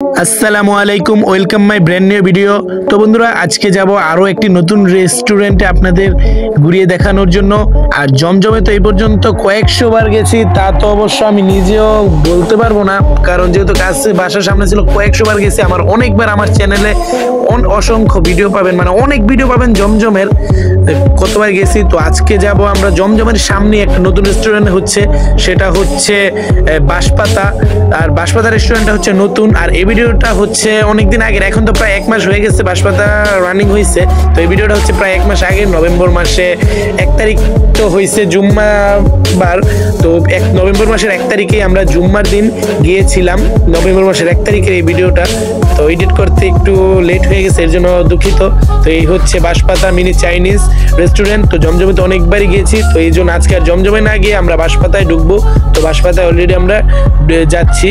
আসসালামু আলাইকুম, welcome my brand new video. তো বন্ধুরা, আজকে যাব আরও একটি নতুন রেস্টুরেন্টে আপনাদের ঘুরিয়ে দেখানোর জন্য। আর জমজমে তো এই পর্যন্ত কয়েকশো বার গেছি, তা তো অবশ্য আমি নিজেও বলতে পারবো না, কারণ যেহেতু কাছে বাসার সামনে ছিল, কয়েকশো বার গেছি। আমার অনেকবার আমার চ্যানেলে অসংখ্য ভিডিও পাবেন, মানে অনেক ভিডিও পাবেন জমজমের, কতবার গেছি। তো আজকে যাব আমরা জমজমের সামনে একটা নতুন রেস্টুরেন্ট হচ্ছে, সেটা হচ্ছে বাঁশপাতা। আর বাঁশপাতা রেস্টুরেন্টটা হচ্ছে নতুন, আর এই ভিডিওটা হচ্ছে অনেকদিন আগের, এখন তো প্রায় 1 মাস হয়ে গেছে বাঁশপাতা রানিং হয়েছে। তো এই ভিডিওটা হচ্ছে প্রায় 1 মাস আগে, নভেম্বর মাসে 1 তারিখ তো হয়েছে জুম্মাবার। তো নভেম্বর মাসের 1 তারিখে আমরা জুম্মার দিন গিয়েছিলাম, নভেম্বর মাসের 1 তারিখের এই ভিডিওটা। তো এডিট করতে একটু লেট হয়ে গেছে, এর জন্য দুঃখিত। তো এই হচ্ছে বাঁশপাতা মিনি চাইনিজ রেস্টুরেন্ট। তো জমজমে তো অনেকবারই গিয়েছি, তো এই জন্য আজকে আর জমজমে না গিয়ে আমরা বাঁশপাতায় ঢুকবো। তো বাঁশপাতায় অলরেডি আমরা যাচ্ছি।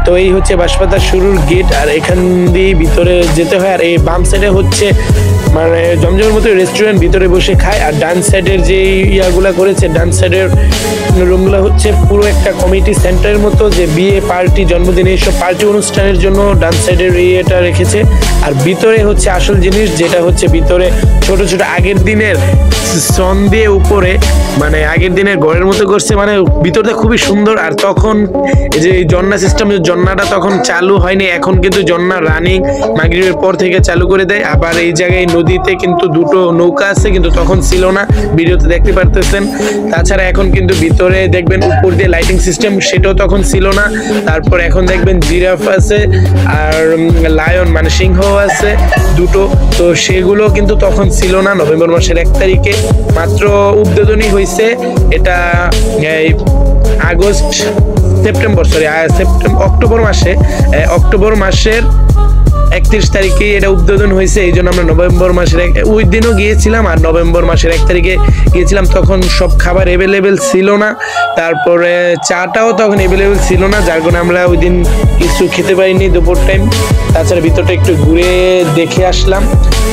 তো এই হচ্ছে বাঁশপাতার শুরুর গেট, আর এখান দিয়ে ভিতরে যেতে হয়। আর এই বাম সাইডে হচ্ছে মানে জমজমের মতো রেস্টুরেন্ট, ভিতরে বসে খায়। আর ডান সাইডের যে ইয়াগুলা করেছে, ডান সাইডের রুমগুলো হচ্ছে পুরো একটা কমিটি সেন্টারের মতো, যে বিয়ে পার্টি, জন্মদিন, এইসব পার্টি অনুষ্ঠানের জন্য ডান সাইডের ইয়েটা রেখেছে। আর ভিতরে হচ্ছে আসল জিনিস, যেটা হচ্ছে ভিতরে ছোট ছোট আগের দিনের সন দিয়ে উপরে, মানে আগের দিনের ঘরের মতো করছে, মানে ভিতরটা খুবই সুন্দর। আর তখন এই যে জন্না সিস্টেম, জন্নাটা তখন চালু হয়নি, এখন কিন্তু জন্না রানিং মাগরিবের পর থেকে চালু করে দেয়। আবার এই জায়গায় নদীতে কিন্তু দুটো নৌকা আছে, কিন্তু তখন ছিল না, ভিডিওতে দেখতে পারতেছেন। তাছাড়া এখন কিন্তু ভিতরে দেখবেন উপর দিয়ে লাইটিং সিস্টেম, সেটাও তখন ছিল না। তারপর এখন দেখবেন জিরাফ আছে, আর লায়ন মানে সিংহ আছে দুটো, তো সেগুলো কিন্তু তখন ছিল না। নভেম্বর মাসের 1 তারিখে মাত্র উদ্বোধনী হয়েছে এটা, অক্টোবর মাসের 31 তারিখে এটা উদ্বোধন হয়েছে। এই জন্য আমরা নভেম্বর মাসের ওই দিনও গিয়েছিলাম, আর নভেম্বর মাসের 1 তারিখে গিয়েছিলাম। তখন সব খাবার অ্যাভেলেবেল ছিল না, তারপরে চাটাও তখন অ্যাভেলেবেল ছিল না, যার কারণে আমরা ওই দিন কিছু খেতে পারিনি দুপুর টাইম। তাছাড়া ভিতরটা একটু ঘুরে দেখে আসলাম,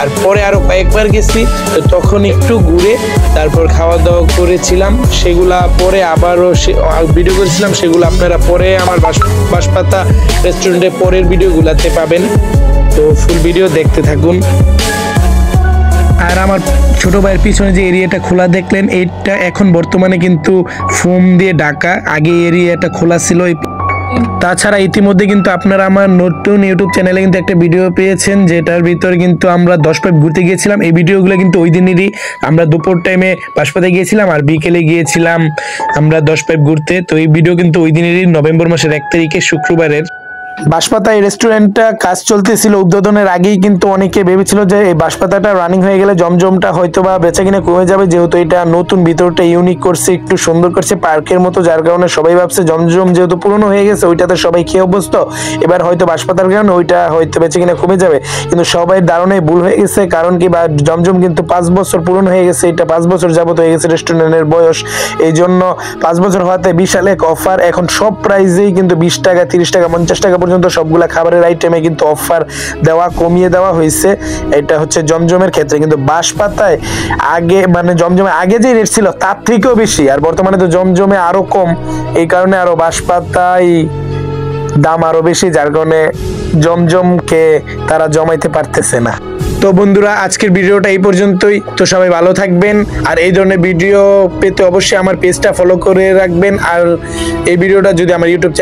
আর পরে আরো কয়েকবার গেছি, তো তখন একটু ঘুরে তারপর খাওয়া দাওয়া করেছিলাম। সেগুলা পরে আবারও ভিডিও করেছিলাম, সেগুলো আপনারা পরে আমার বাঁশপাতা রেস্টুরেন্টের পরের ভিডিওগুলাতে পাবেন। তো ফুল ভিডিও দেখতে থাকুন। আর আমার ছোট ভাইয়ের পিছনে যে এরিয়াটা খোলা দেখলেন, এইটা এখন বর্তমানে কিন্তু ফোম দিয়ে ঢাকা, আগে এরিয়াটা খোলা ছিল। তাছাড়া ইতিমধ্যে কিন্তু আপনারা আমার নতুন ইউটিউব চ্যানেলে কিন্তু একটা ভিডিও পেয়েছেন, যেটার ভিতরে কিন্তু আমরা 10 পাইপ ঘুরতে গিয়েছিলাম। এই ভিডিওগুলো কিন্তু ওই দিনেরই, আমরা দুপুর টাইমে বাঁশপাতায় গিয়েছিলাম, আর বিকেলে গিয়েছিলাম আমরা 10 পাইপ ঘুরতে। তো এই ভিডিও কিন্তু ওই দিনেরই, নভেম্বর মাসের 1 তারিখে শুক্রবারের। বাঁশপাতা এই রেস্টুরেন্টটা কাজ চলতেছিল, উদ্বোধনের আগেই কিন্তু অনেকে ভেবেছিল যে এই বাঁশপাতাটা রানিং হয়ে গেলে জমজমটা হয়তো বা বেচা কিনা কমে যাবে, যেহেতু এটা নতুন, ভিতরটা ইউনিক করছে, একটু সুন্দর করছে পার্কের মতো, যার কারণে সবাই ভাবছে জমজম যেহেতু পুরনো হয়ে গেছে, ওইটাতে সবাই খেয়ে অভ্যস্ত, এবার হয়তো বাঁশপাতার কারণে ওইটা হয়তো বেচা কিনা কমে যাবে। কিন্তু সবাই ধারণায় ভুল হয়ে গেছে, কারণ কি, বা জমজম কিন্তু 5 বছর পুরনো হয়ে গেছে, এটা 5 বছর যাবত হয়ে গেছে রেস্টুরেন্টের বয়স। এই জন্য 5 বছর হওয়াতে বিশাল এক অফার, এখন সব প্রাইসেই কিন্তু 20 টাকা, 30 টাকা, 50 টাকা পর্যন্ত সবগুলা খাবারের আইটেমে কিন্তু অফার দেওয়া, কমিয়ে দেওয়া হয়েছে। এটা হচ্ছে জমজমের ক্ষেত্রে, কিন্তু বাঁশপাতায় আগে, মানে জমজমে আগে যে রেট ছিল তার থেকেও বেশি, আর বর্তমানে তো জমজমে আরো কম, এই কারণে আরো বাঁশপাতায় দাম আরো বেশি, যার কারণে জমজমকে তারা জমাইতে পারতেছে না। তো বন্ধুরা, আজকের ভিডিওটা এই পর্যন্তই। তো সবাই ভালো থাকবেন, আর এই ধরনের ভিডিও পেতে অবশ্যই আমার পেজটা ফলো করে রাখবেন। আর এই ভিডিওটা যদি আমার ইউটিউব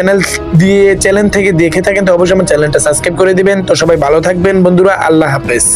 চ্যানেল থেকে দেখে থাকেন, তো অবশ্যই আমার চ্যানেলটা সাবস্ক্রাইব করে দিবেন। তো সবাই ভালো থাকবেন বন্ধুরা, আল্লাহ হাফেজ।